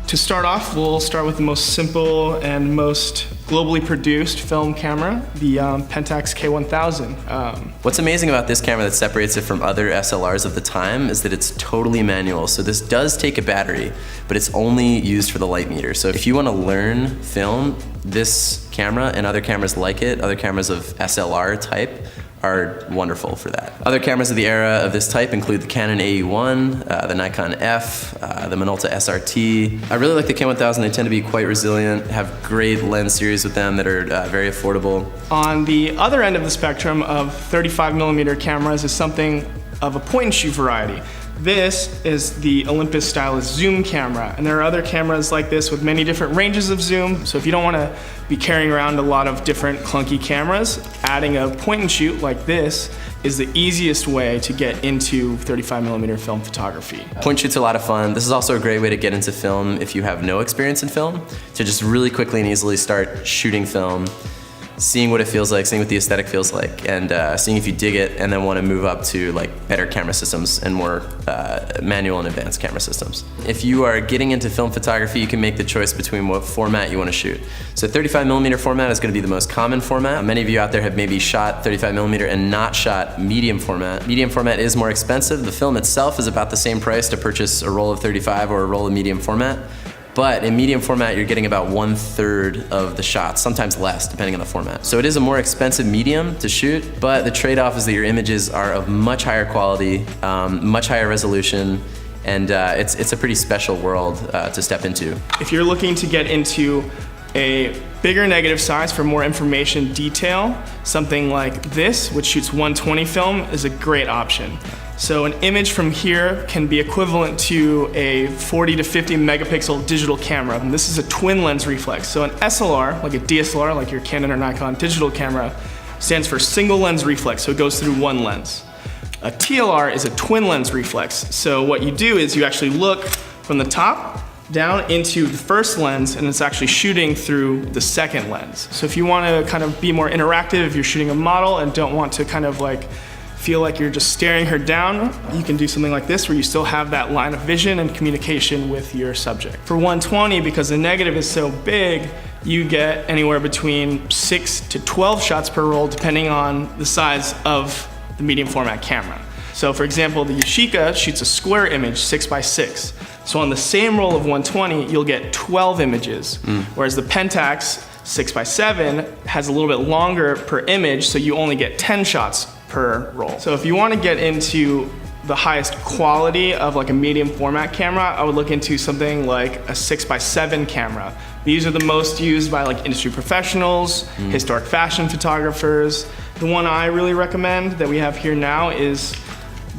To start off, we'll start with the most simple and most globally produced film camera, the Pentax K1000. What's amazing about this camera that separates it from other SLRs of the time is that it's totally manual. So this does take a battery, but it's only used for the light meter. So if you want to learn film, this camera and other cameras like it, other cameras of SLR type, are wonderful for that. Other cameras of the era of this type include the Canon AE1, the Nikon F, the Minolta SRT. I really like the K1000. They tend to be quite resilient, have great lens series with them that are very affordable. On the other end of the spectrum of 35mm cameras is something of a point and shoot variety. This is the Olympus Stylus zoom camera, and there are other cameras like this with many different ranges of zoom. So if you don't want to be carrying around a lot of different clunky cameras, adding a point and shoot like this is the easiest way to get into 35mm film photography. Point shoot's a lot of fun. This is also a great way to get into film if you have no experience in film, to just really quickly and easily start shooting film, seeing what it feels like, seeing what the aesthetic feels like, and seeing if you dig it, and then want to move up to like better camera systems and more manual and advanced camera systems. If you are getting into film photography, you can make the choice between what format you want to shoot. So 35mm format is going to be the most common format. Many of you out there have maybe shot 35mm and not shot medium format. Medium format is more expensive. The film itself is about the same price to purchase a roll of 35 or a roll of medium format. But in medium format, you're getting about 1/3 of the shots, sometimes less, depending on the format. So it is a more expensive medium to shoot, but the trade-off is that your images are of much higher quality, much higher resolution, and it's a pretty special world to step into. If you're looking to get into a bigger negative size for more information detail, something like this, which shoots 120 film, is a great option. So an image from here can be equivalent to a 40 to 50 megapixel digital camera. And this is a twin lens reflex. So an SLR, like a DSLR, like your Canon or Nikon digital camera, stands for single lens reflex, so it goes through one lens. A TLR is a twin lens reflex. So what you do is you actually look from the top down into the first lens, and it's actually shooting through the second lens. So if you want to kind of be more interactive, if you're shooting a model and don't want to kind of like feel like you're just staring her down, you can do something like this where you still have that line of vision and communication with your subject. For 120, because the negative is so big, you get anywhere between 6 to 12 shots per roll depending on the size of the medium format camera. So for example, the Yashica shoots a square image 6x6. So on the same roll of 120, you'll get 12 images, whereas the Pentax 6x7 has a little bit longer per image, so you only get 10 shots per roll. So if you want to get into the highest quality of like a medium format camera, I would look into something like a 6x7 camera. These are the most used by like industry professionals, historic fashion photographers. The one I really recommend that we have here now is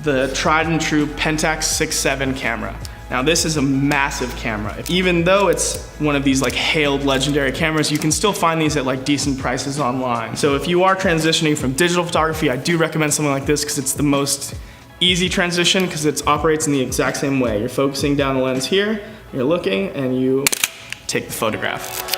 the tried and true Pentax 6.7 camera. Now this is a massive camera. Even though it's one of these like hailed legendary cameras, you can still find these at like decent prices online. So if you are transitioning from digital photography, I do recommend something like this because it's the most easy transition because it operates in the exact same way. You're focusing down the lens here, you're looking, and you take the photograph.